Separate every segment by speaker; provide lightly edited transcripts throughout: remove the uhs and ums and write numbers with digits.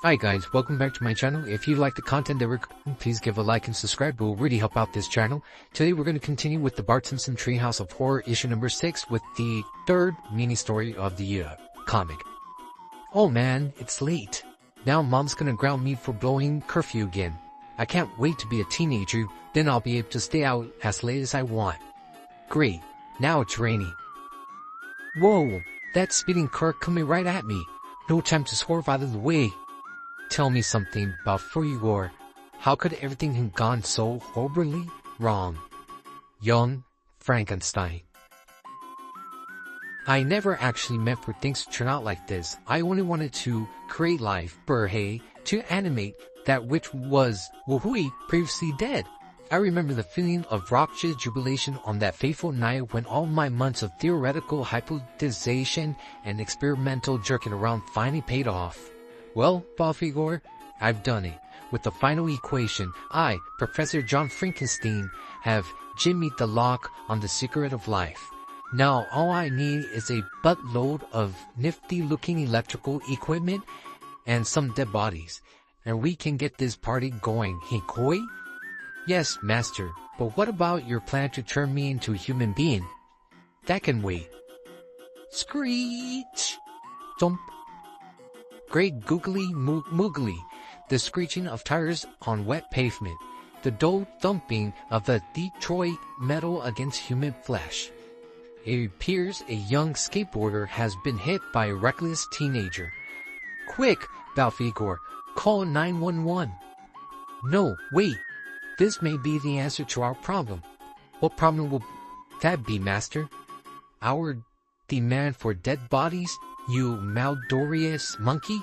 Speaker 1: Hi guys, welcome back to my channel. If you like the content that we're creating, please give a like and subscribe. It will really help out this channel. Today we're going to continue with the Bart Simpson Treehouse of Horror issue number 6 with the third mini-story of the comic. Oh man, it's late. Now mom's gonna ground me for blowing curfew again. I can't wait to be a teenager, then I'll be able to stay out as late as I want. Great, now it's raining. Whoa, that speeding car coming right at me. No time to swerve out of the way. Tell me something about Igor. How could everything have gone so horribly wrong? Young Frankenstein. I never actually meant for things to turn out like this. I only wanted to create life, hey, to animate that which was, previously dead. I remember the feeling of rapturous jubilation on that fateful night when all my months of theoretical hypothesization and experimental jerking around finally paid off. Well, Igor, I've done it. With the final equation, I, Professor John Frankenstein, have jimmied the lock on the secret of life. Now all I need is a buttload of nifty-looking electrical equipment and some dead bodies, and we can get this party going, hey koi? Yes, master, but what about your plan to turn me into a human being? That can wait. Screech! Thump! Great googly moogly, the screeching of tires on wet pavement, the dull thumping of the Detroit metal against human flesh. It appears a young skateboarder has been hit by a reckless teenager. Quick, Igor, call 911. No, wait. This may be the answer to our problem. What problem will that be, master? Our demand for dead bodies, you malodorous monkey?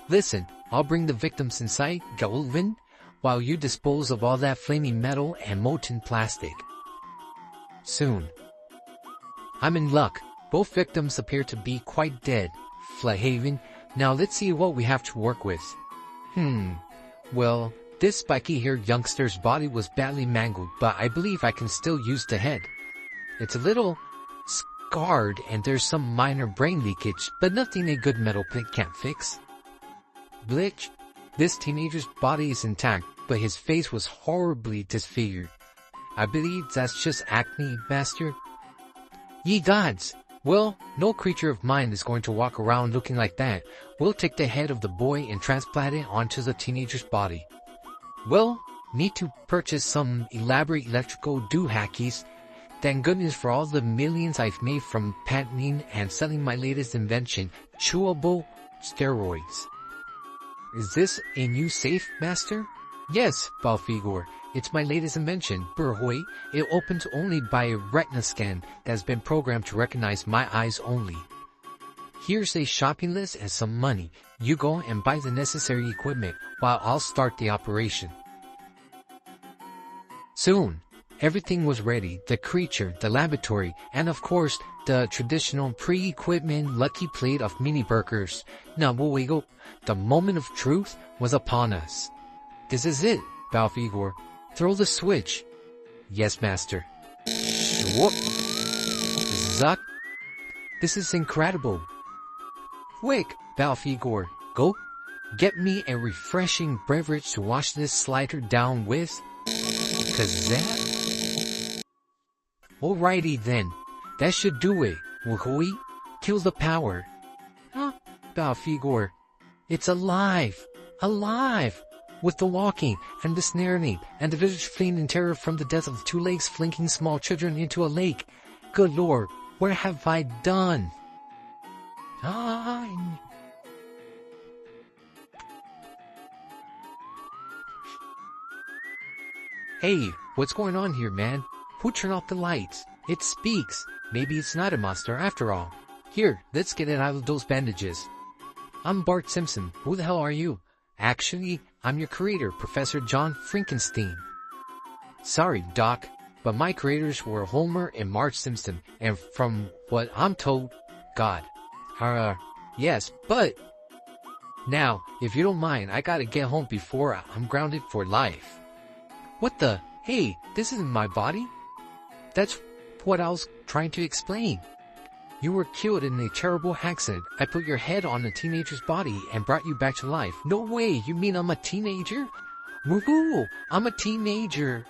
Speaker 1: Listen, I'll bring the victims inside, Galvin, while you dispose of all that flaming metal and molten plastic. Soon. I'm in luck. Both victims appear to be quite dead. Flahaven, now let's see what we have to work with. Well, this spiky-haired youngster's body was badly mangled, but I believe I can still use the head. It's a little scarred and there's some minor brain leakage, but nothing a good metal plate can't fix. Blitch, this teenager's body is intact, but his face was horribly disfigured. I believe that's just acne, master. Ye gods! Well, no creature of mine is going to walk around looking like that. We'll take the head of the boy and transplant it onto the teenager's body. Well, need to purchase some elaborate electrical doohickeys. Thank goodness for all the millions I've made from patenting and selling my latest invention, chewable steroids. Is this a new safe, master? Yes, Igor. It's my latest invention, Burhoy. It opens only by a retina scan that's been programmed to recognize my eyes only. Here's a shopping list and some money. You go and buy the necessary equipment while I'll start the operation. Soon, everything was ready. The creature, the laboratory, and of course, the traditional pre-equipment lucky plate of mini burgers. Now, the moment of truth was upon us. This is it, Igor. Throw the switch. Yes, master. Whoop. Zuck. This is incredible. Quick, Igor. Go. Get me a refreshing beverage to wash this slider down with. Kazap. Alrighty then. That should do it. Woohooey. Kill the power. Huh? Igor. It's alive. Alive. With the walking, and the snaring, and the village fleeing in terror from the death of 2 legs flinking small children into a lake. Good Lord, what have I done? Hey, what's going on here, man? Who turned off the lights? It speaks. Maybe it's not a monster after all. Here, let's get it out of those bandages. I'm Bart Simpson. Who the hell are you? Actually, I'm your creator, Professor John Frankenstein. Sorry, Doc, but my creators were Homer and Marge Simpson, and from what I'm told, God. Yes, but... Now, if you don't mind, I gotta get home before I'm grounded for life. What the? Hey, this isn't my body. That's what I was trying to explain. You were killed in a terrible accident. I put your head on a teenager's body and brought you back to life. No way, you mean I'm a teenager? Woohoo, I'm a teenager.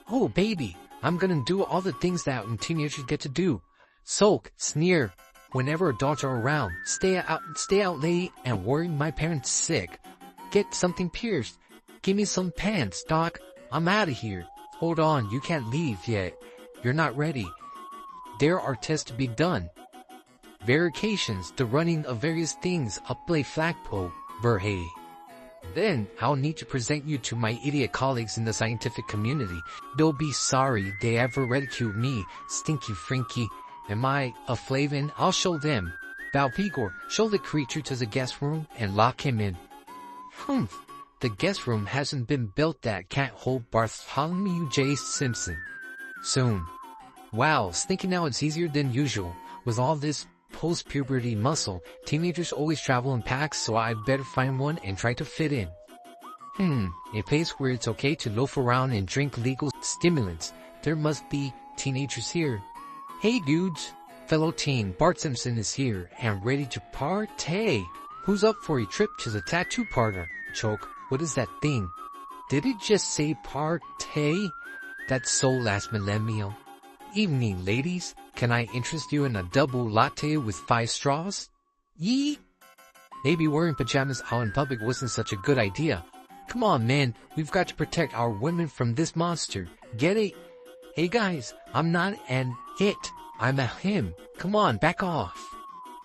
Speaker 1: Oh baby, I'm gonna do all the things that teenagers get to do. Sulk, sneer, whenever adults are around. Stay out late and worry my parents sick. Get something pierced. Give me some pants, Doc. I'm out of here. Hold on, you can't leave yet. You're not ready. There are tests to be done. Verifications, the running of various things up a flagpole, Burhay. Then, I'll need to present you to my idiot colleagues in the scientific community. They'll be sorry they ever ridiculed me, Stinky Frinky. Am I a Flavin? I'll show them. Valpigor, show the creature to the guest room and lock him in. Humph. The guest room hasn't been built that can't hold Bartholomew J. Simpson. Soon. Wow, thinking now it's easier than usual. With all this post-puberty muscle, teenagers always travel in packs, so I'd better find one and try to fit in. A place where it's okay to loaf around and drink legal stimulants. There must be teenagers here. Hey dudes, fellow teen, Bart Simpson is here and ready to partay. Who's up for a trip to the tattoo parlor? Choke, what is that thing? Did it just say partay? That's so last millennial. Evening, ladies. Can I interest you in a double latte with 5 straws? Yee? Maybe wearing pajamas out in public wasn't such a good idea. Come on, man. We've got to protect our women from this monster. Get it? Hey, guys. I'm not an it. I'm a him. Come on, back off.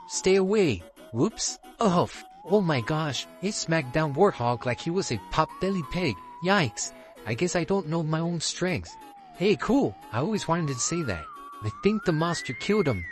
Speaker 1: Stay away. Whoops. Oh my gosh. It smacked down Warthog like he was a pot-belly pig. Yikes. I guess I don't know my own strength. Hey, cool. I always wanted to say that. I think the monster killed him.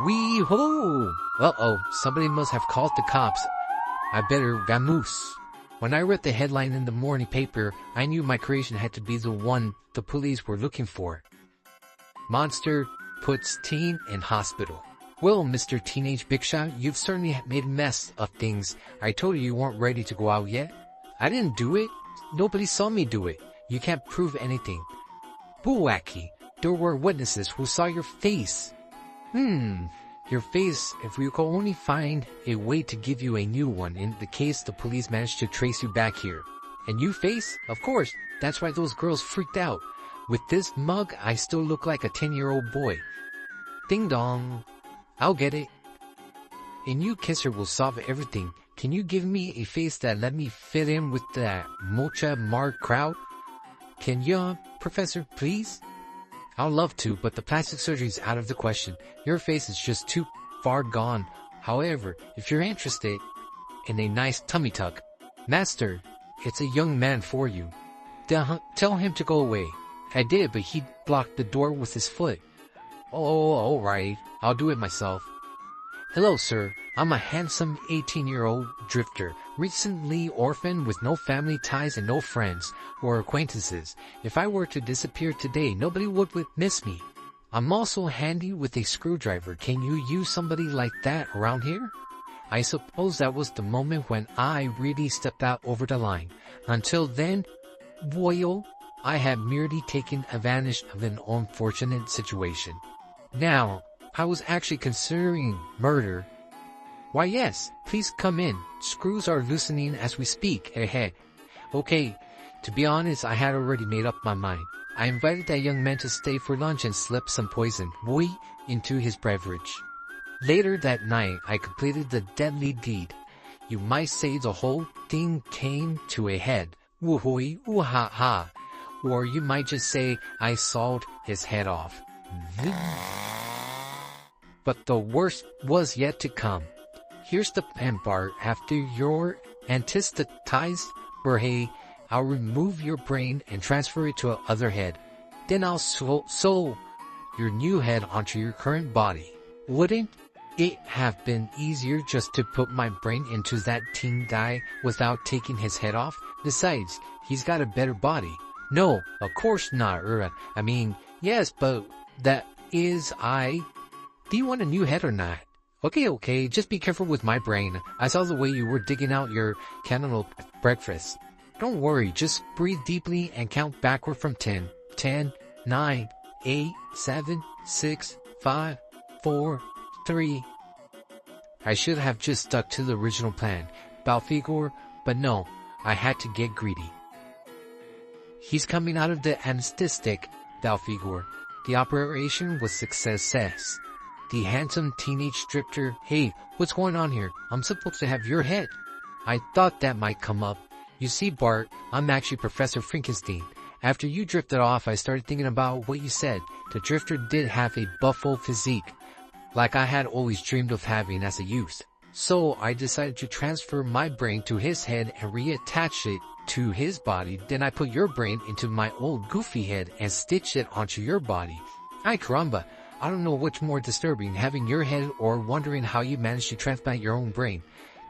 Speaker 1: Wee-ho! Uh-oh, somebody must have called the cops. I better vamoose. When I read the headline in the morning paper, I knew my creation had to be the one the police were looking for. Monster puts teen in hospital. Well, Mr. Teenage Big Shot, you've certainly made a mess of things. I told you weren't ready to go out yet. I didn't do it. Nobody saw me do it. You can't prove anything. Buwaki. There were witnesses who saw your face. Your face, if we could only find a way to give you a new one in the case the police managed to trace you back here. A new face? Of course, that's why those girls freaked out. With this mug, I still look like a 10-year-old boy. Ding dong. I'll get it. A new kisser will solve everything. Can you give me a face that let me fit in with that Mocha Mar crowd? Can you, Professor, please? I'd love to, but the plastic surgery is out of the question. Your face is just too far gone. However, if you're interested in a nice tummy tuck, Master, it's a young man for you. Tell him to go away. I did, but he blocked the door with his foot. Oh, alright. I'll do it myself. Hello, sir. I'm a handsome 18-year-old drifter, recently orphaned with no family ties and no friends or acquaintances. If I were to disappear today, nobody would miss me. I'm also handy with a screwdriver. Can you use somebody like that around here? I suppose that was the moment when I really stepped out over the line. Until then, boyo, I had merely taken advantage of an unfortunate situation. Now, I was actually considering murder. Why yes, please come in. Screws are loosening as we speak. Hey. Okay, to be honest, I had already made up my mind. I invited that young man to stay for lunch and slipped some poison, into his beverage. Later that night, I completed the deadly deed. You might say the whole thing came to a head. Woohoo, ooh-ha-ha. Or you might just say I sawed his head off. But the worst was yet to come. Here's the plan, Bart. After you're anesthetized, Burhay, I'll remove your brain and transfer it to a other head. Then I'll sew your new head onto your current body. Wouldn't it have been easier just to put my brain into that teen guy without taking his head off? Besides, he's got a better body. No, of course not, I mean, yes, but that is Do you want a new head or not? Okay, just be careful with my brain. I saw the way you were digging out your cantaloupe breakfast. Don't worry, just breathe deeply and count backward from 10. 10, 9, 8, 7, 6, 5, 4, 3. I should have just stuck to the original plan, Balfigor, but no, I had to get greedy. He's coming out of the anesthetic, Balfigor. The operation was success. The handsome teenage drifter, hey, what's going on here? I'm supposed to have your head. I thought that might come up. You see, Bart, I'm actually Professor Frankenstein. After you drifted off, I started thinking about what you said. The drifter did have a buffo physique, like I had always dreamed of having as a youth. So I decided to transfer my brain to his head and reattach it to his body. Then I put your brain into my old goofy head and stitched it onto your body. Ay caramba, I don't know what's more disturbing, having your head or wondering how you managed to transplant your own brain.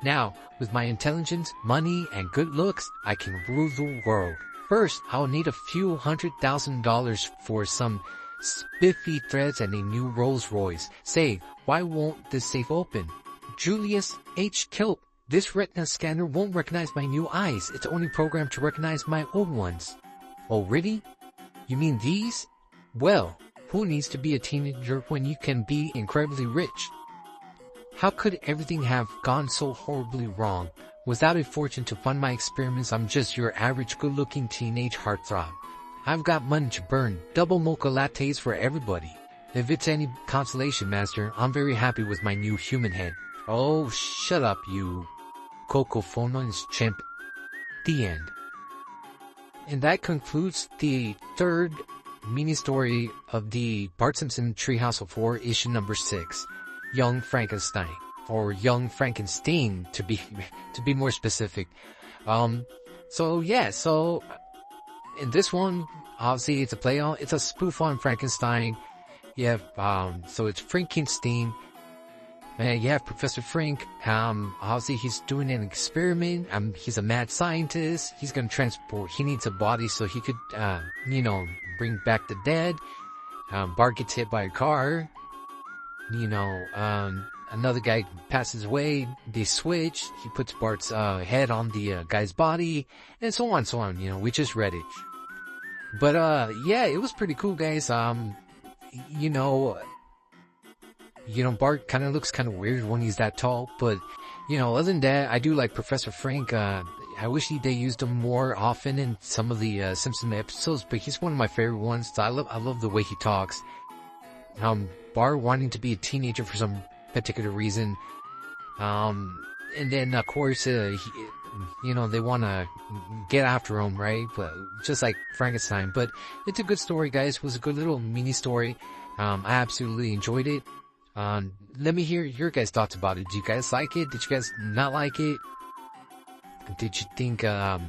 Speaker 1: Now, with my intelligence, money, and good looks, I can rule the world. First, I'll need a few $100,000 for some spiffy threads and a new Rolls Royce. Say, why won't this safe open? Julius H. Kilp, this retina scanner won't recognize my new eyes. It's only programmed to recognize my old ones. Oh, really? You mean these? Well, who needs to be a teenager when you can be incredibly rich? How could everything have gone so horribly wrong? Without a fortune to fund my experiments, I'm just your average good-looking teenage heartthrob. I've got money to burn, double mocha lattes for everybody. If it's any consolation, Master, I'm very happy with my new human head. Oh, shut up, you Cocophones chimp. The end. And that concludes the third mini-story of the Bart Simpson Treehouse of Horror issue number 6, Young Frankenstein, or Young Frankenstein to be more specific. So in this one, obviously it's a spoof on Frankenstein. You have, so it's Frankenstein. And you have Professor Frink. Obviously he's doing an experiment. He's a mad scientist. He's gonna he needs a body so he could, bring back the dead. Bart gets hit by a car. Another guy passes away. They switch. He puts Bart's, head on the, guy's body. And so on, we just read it. But, yeah, it was pretty cool, guys. Bart kind of looks kind of weird when he's that tall, but, other than that, I do like Professor Frink. I wish they used him more often in some of the, Simpsons episodes, but he's one of my favorite ones. I love the way he talks. Bart wanting to be a teenager for some particular reason. And then, of course, they want to get after him, right? But just like Frankenstein. But it's a good story, guys. It was a good little mini story. I absolutely enjoyed it. Let me hear your guys' thoughts about it. Did you guys like it? Did you guys not like it? Did you think, are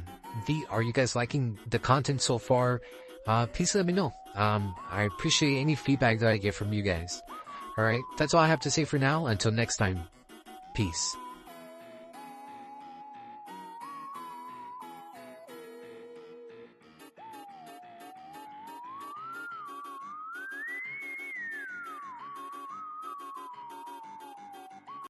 Speaker 1: you guys liking the content so far? Please let me know. I appreciate any feedback that I get from you guys. Alright, that's all I have to say for now. Until next time. Peace.